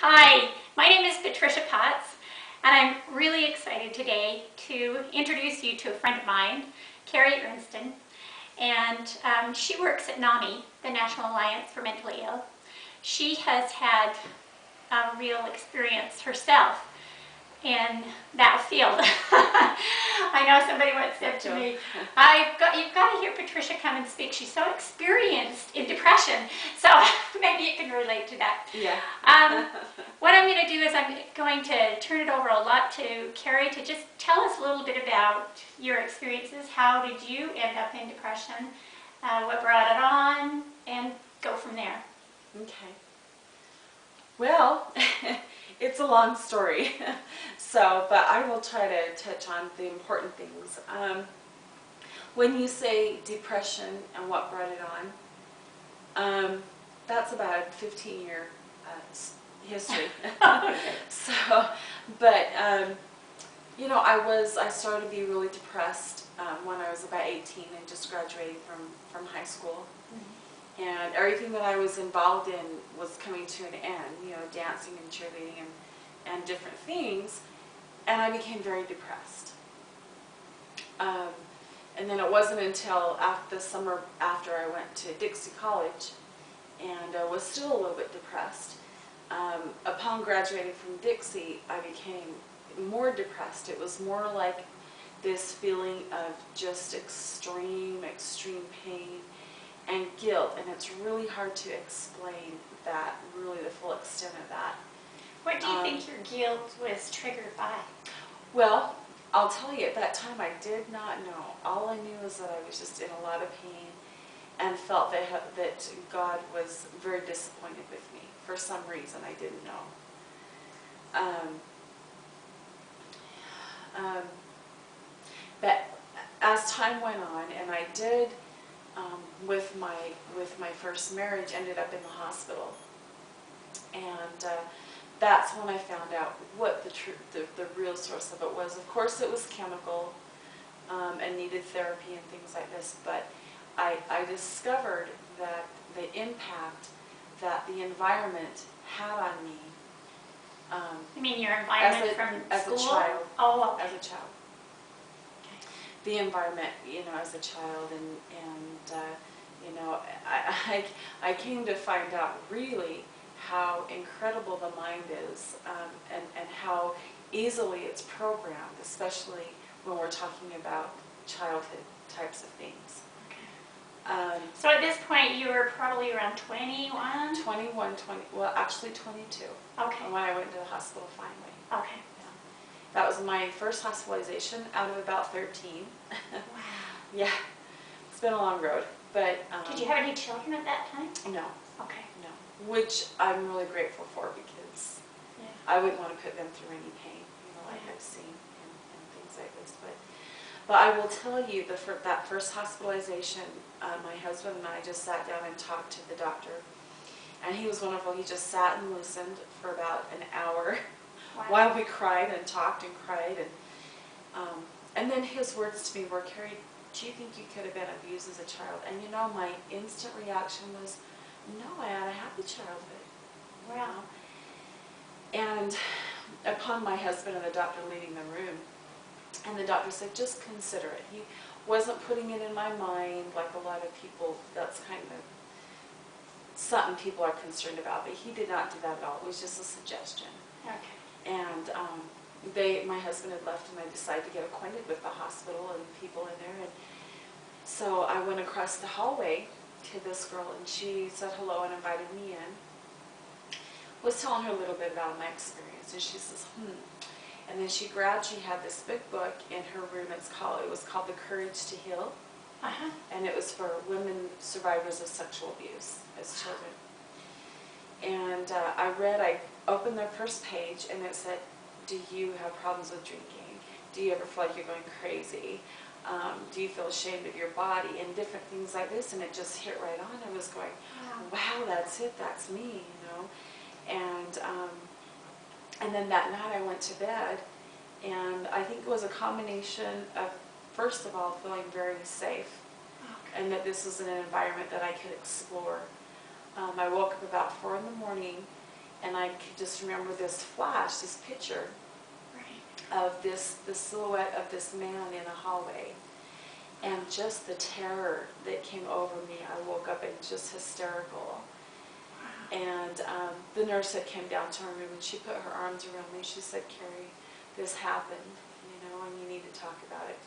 Hi, my name is Patricia Potts, and I'm really excited today to introduce you to a friend of mine, Kerri, and she works at NAMI, the National Alliance for Mentally Ill. She has had a real experience herself in that field. I know somebody once said to me, you've got to hear Patricia come and speak. She's so experienced in depression. So maybe you can relate to that. Yeah. What I'm going to do is I'm going to turn it over a lot to Kerri to just tell us a little bit about your experiences. How did you end up in depression? What brought it on? And go from there. Okay. Well, it's a long story, but I will try to touch on the important things. When you say depression and what brought it on, that's about a 15-year history. Okay. I started to be really depressed when I was about 18 and just graduating from high school. And everything that I was involved in was coming to an end, dancing and cheerleading and different things, and I became very depressed. And then it wasn't until after the summer after I went to Dixie College and was still a little bit depressed. Upon graduating from Dixie, I became more depressed. It was more like this feeling of just extreme pain and guilt, and it's really hard to explain that, really the full extent of that. What do you think your guilt was triggered by? Well, I'll tell you, at that time I did not know. All I knew was that I was just in a lot of pain and felt that God was very disappointed with me for some reason I didn't know. But as time went on, and I did, with my first marriage, ended up in the hospital, and that's when I found out what the real source of it was. Of course, it was chemical and needed therapy and things like this, but I discovered that the impact that the environment had on me. You mean your environment from school? As a child. Oh, okay. As a child. The environment, as a child, and I came to find out really how incredible the mind is, and how easily it's programmed, especially when we're talking about childhood types of things. Okay. So at this point, you were probably around 21? 21, well, actually 22. Okay. When I went to the hospital finally. Okay. That was my first hospitalization out of about 13. Wow. Yeah, it's been a long road, but... Did you have any children at that time? No. Okay. No, which I'm really grateful for, because I wouldn't want to put them through any pain, like I've seen and things like this. But I will tell you, that first hospitalization, my husband and I just sat down and talked to the doctor, and he was wonderful. He just sat and listened for about an hour. Wow. While we cried and talked and cried, and then his words to me were, "Kerri, do you think you could have been abused as a child?" And my instant reaction was, "No, I had a happy childhood." Wow. And upon my husband and the doctor leaving the room, and the doctor said, "Just consider it." He wasn't putting it in my mind like a lot of people. That's kind of something people are concerned about, but he did not do that at all. It was just a suggestion. Okay. And my husband had left, and I decided to get acquainted with the hospital and people in there. And so I went across the hallway to this girl, and she said hello and invited me in. Was telling her a little bit about my experience, and she says, And then she had this big book in her room. It was called The Courage to Heal. Uh-huh. And it was for women survivors of sexual abuse as children. And I opened the first page, and it said, "Do you have problems with drinking? Do you ever feel like you're going crazy? Do you feel ashamed of your body?" And different things like this, and it just hit right on. I was going, wow, that's it, that's me, And then that night I went to bed, and I think it was a combination of, first of all, feeling very safe, and that this was an environment that I could explore. I woke up about 4 in the morning, And I could just remember this flash, this picture of the silhouette of this man in a hallway. And just the terror that came over me, I woke up and just hysterical. And the nurse that came down to our room, and she put her arms around me. She said, "Kerri, this happened, and you need to talk about it.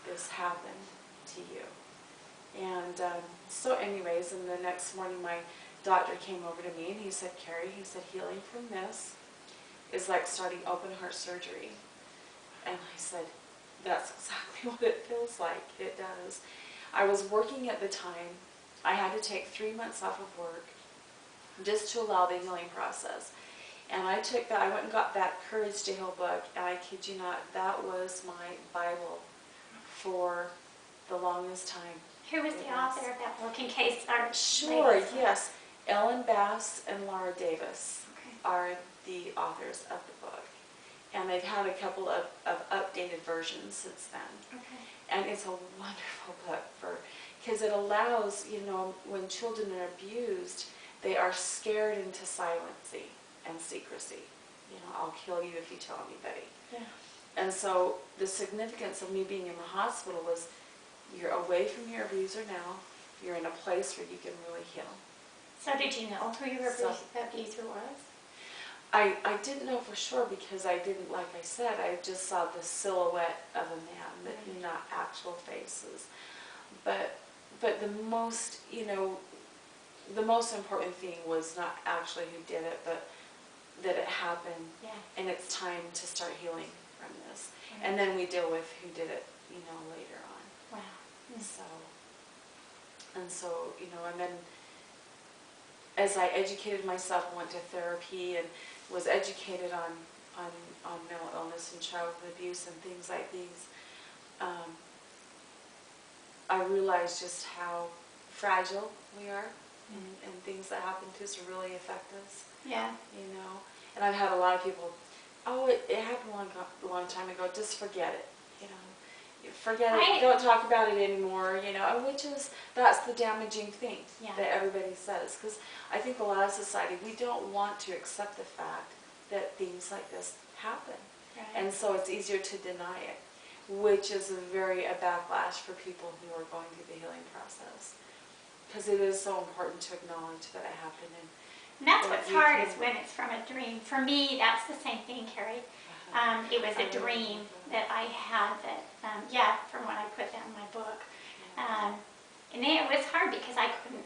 This happened to you." And so anyways, and the next morning my doctor came over to me and he said, "Kerri," he said, "healing from this is like starting open heart surgery." And I said, "That's exactly what it feels like. It does." I was working at the time. I had to take 3 months off of work just to allow the healing process. And I took that, I went and got that Courage to Heal book, and I kid you not, that was my Bible for the longest time. Who was the author of that book, in case our Sure, ladies- yes. Ellen Bass and Laura Davis Okay. are the authors of the book. And they've had a couple of updated versions since then. Okay. And it's a wonderful book because it allows, when children are abused, they are scared into silency and secrecy. I'll kill you if you tell anybody. Yeah. And so the significance of me being in the hospital was you're away from your abuser now. You're in a place where you can really heal. So did you know who your So- abuser was? I didn't know for sure because I didn't, like I said, I just saw the silhouette of a man, but not actual faces. But the most, the most important thing was not actually who did it, but that it happened. Yeah. And it's time to start healing from this. Right. And then we deal with who did it, later on. Wow. So, and then as I educated myself and went to therapy and was educated on mental illness and childhood abuse and things like these, I realized just how fragile we are and things that happen to us really affect us. Yeah. And I've had a lot of people, "Oh, it happened a long time ago, just forget it, forget it, don't talk about it anymore," that's the damaging thing that everybody says. Because I think a lot of society, we don't want to accept the fact that things like this happen. Right. And so it's easier to deny it, which is a backlash for people who are going through the healing process. Because it is so important to acknowledge that it happened. And that's what's hard is when it's from a dream. For me, that's the same thing, Kerri. It was a dream that I had that, from when I put that in my book. And then it was hard because I couldn't,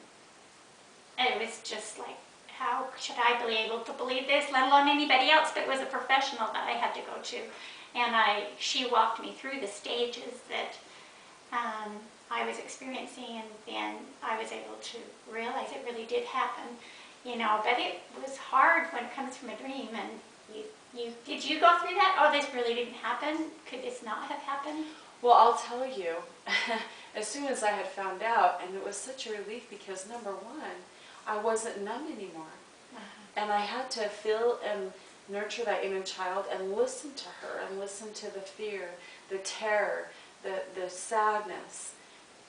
it was just like, how should I be able to believe this, let alone anybody else? But it was a professional that I had to go to. And she walked me through the stages that I was experiencing, and then I was able to realize it really did happen. But it was hard when it comes from a dream. And did you go through that? Oh, this really didn't happen? Could this not have happened? Well, I'll tell you, as soon as I had found out, and it was such a relief because, number one, I wasn't numb anymore. And I had to feel and nurture that inner child and listen to her and listen to the fear, the terror, the sadness.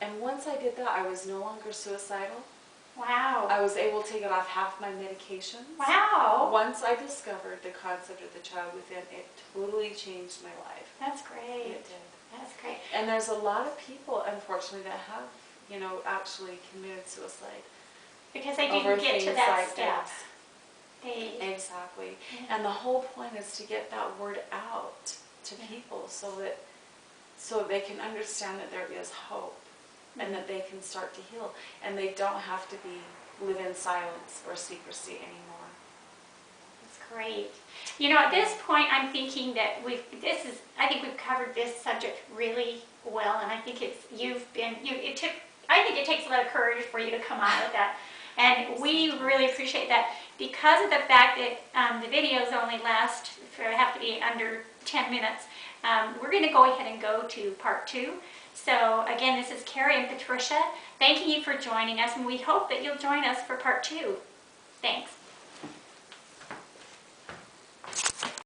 And once I did that, I was no longer suicidal. Wow. I was able to get off half my medications. Wow. Once I discovered the concept of the child within, it totally changed my life. That's great. It did. That's great. And there's a lot of people, unfortunately, that have, actually committed suicide. Because they over didn't get to things that like step. this. Exactly. And the whole point is to get that word out to people so they can understand that there is hope and that they can start to heal. And they don't have to live in silence or secrecy anymore. That's great. At this point, I'm thinking that I think we've covered this subject really well, and I think I think it takes a lot of courage for you to come out with that. And we really appreciate that because of the fact that the videos only have to be under 10 minutes. We're going to go ahead and go to part 2. So again, this is Kerri and Patricia. Thanking you for joining us, and we hope that you'll join us for part 2. Thanks.